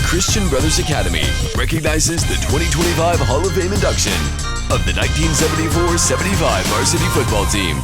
Christian Brothers Academy recognizes the 2025 Hall of Fame induction of the 1974-75 varsity football team.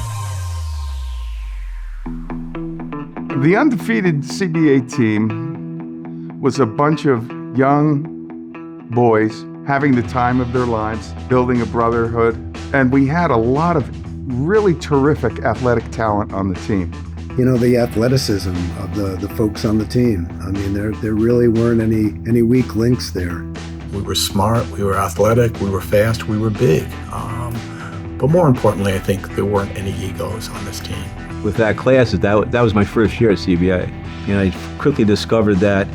The undefeated CBA team was a bunch of young boys having the time of their lives, building a brotherhood, and we had a lot of really terrific athletic talent on the team. You know, the athleticism of the folks on the team. I mean, there really weren't any weak links there. We were smart, we were athletic, we were fast, we were big. But more importantly, I think there weren't any egos on this team. With that class, that was my first year at CBA. And I quickly discovered that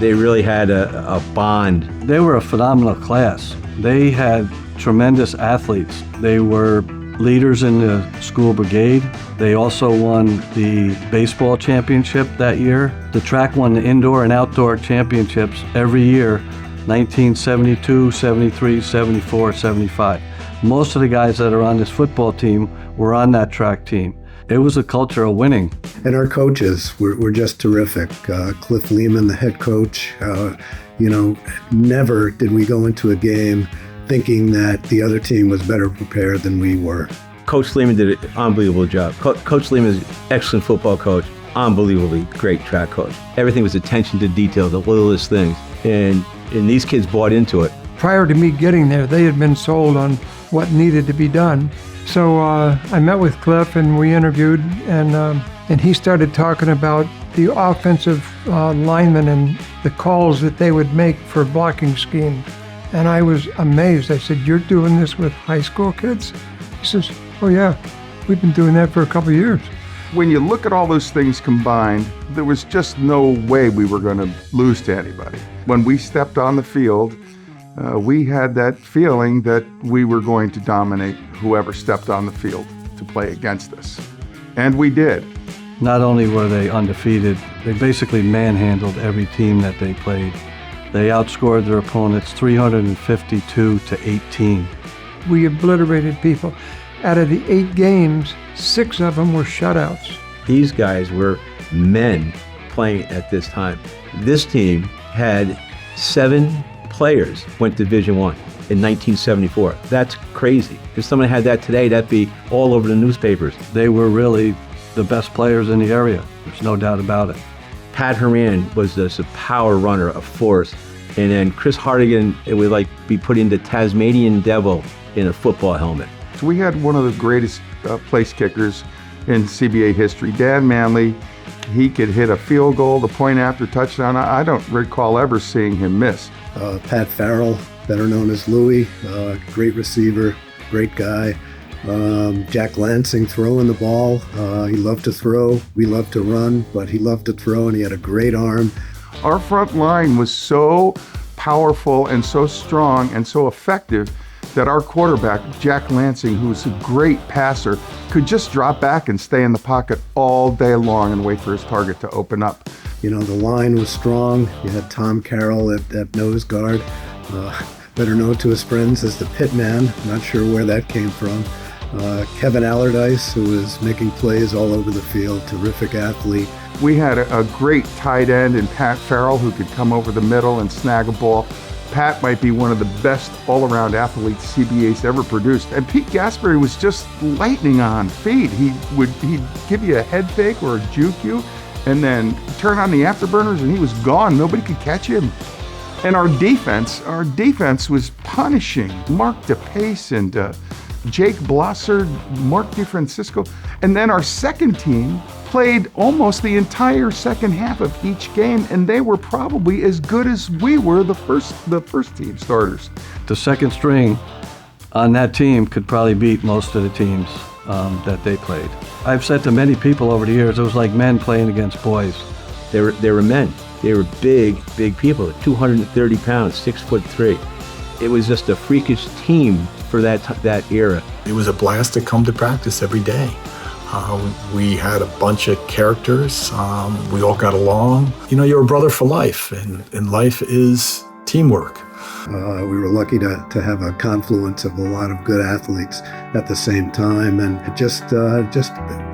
they really had a bond. They were a phenomenal class. They had tremendous athletes. They were leaders in the school brigade. They also won the baseball championship that year. The track won the indoor and outdoor championships every year, 1972, 73, 74, 75. Most of the guys that are on this football team were on that track team. It was a culture of winning. And our coaches were just terrific. Cliff Lehman, the head coach, never did we go into a game thinking that the other team was better prepared than we were. Coach Lehman did an unbelievable job. Coach Lehman is an excellent football coach, unbelievably great track coach. Everything was attention to detail, the littlest things. And these kids bought into it. Prior to me getting there, they had been sold on what needed to be done. So I met with Cliff and we interviewed, and he started talking about the offensive linemen and the calls that they would make for blocking schemes. And I was amazed. I said, "You're doing this with high school kids?" He says, "Oh yeah, we've been doing that for a couple of years." When you look at all those things combined, there was just no way we were going to lose to anybody. When we stepped on the field, we had that feeling that we were going to dominate whoever stepped on the field to play against us. And we did. Not only were they undefeated, they basically manhandled every team that they played. They outscored their opponents 352 to 18. We obliterated people. Out of the 8 games, 6 of them were shutouts. These guys were men playing at this time. This team had 7 players went to Division I in 1974. That's crazy. If someone had that today, that'd be all over the newspapers. They were really the best players in the area. There's no doubt about it. Pat Horan was just a power runner, a force. And then Chris Hardigan, it would like be put into Tasmanian Devil in a football helmet. So we had one of the greatest place kickers in CBA history, Dan Manley. He could hit a field goal, the point after touchdown. I don't recall ever seeing him miss. Pat Farrell, better known as Louie, great receiver, great guy. Jack Lansing throwing the ball. He loved to throw. We loved to run, but he loved to throw, and he had a great arm. Our front line was so powerful and so strong and so effective that our quarterback, Jack Lansing, who was a great passer, could just drop back and stay in the pocket all day long and wait for his target to open up. You know, the line was strong. You had Tom Carroll at nose guard, better known to his friends as the Pit Man. Not sure where that came from. Kevin Allardyce, who was making plays all over the field, terrific athlete. We had a great tight end in Pat Farrell who could come over the middle and snag a ball. Pat might be one of the best all-around athletes CBA's ever produced. And Pete Gaspery was just lightning on feet. He'd give you a head fake or a juke you, and then turn on the afterburners and he was gone. Nobody could catch him. And our defense was punishing. Mark DePace and Jake Blosser, Mark DeFrancisco. And then our second team played almost the entire second half of each game, and they were probably as good as we were, the first team starters. The second string on that team could probably beat most of the teams that they played. I've said to many people over the years, it was like men playing against boys. They were men. They were big people, 230 pounds, 6'3". It was just a freakish team for that era. It was a blast to come to practice every day. We had a bunch of characters. We all got along. You know, you're a brother for life, and life is teamwork. We were lucky to have a confluence of a lot of good athletes at the same time, and just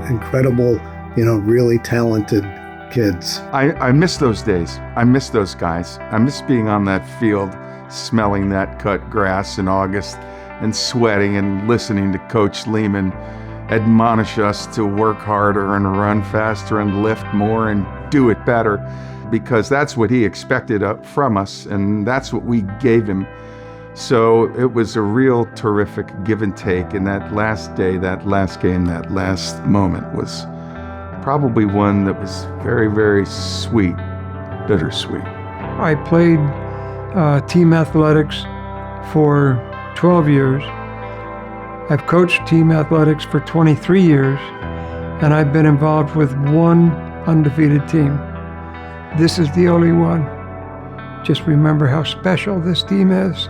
incredible, really talented kids. I miss those days. I miss those guys. I miss being on that field, smelling that cut grass in August and sweating and listening to Coach Lehman admonish us to work harder and run faster and lift more and do it better, because that's what he expected from us, and that's what we gave him. So it was a real terrific give and take, and that last day, that last game, that last moment was probably one that was very, very sweet, bittersweet. I played team athletics for 12 years. I've coached team athletics for 23 years, and I've been involved with one undefeated team. This is the only one. Just remember how special this team is.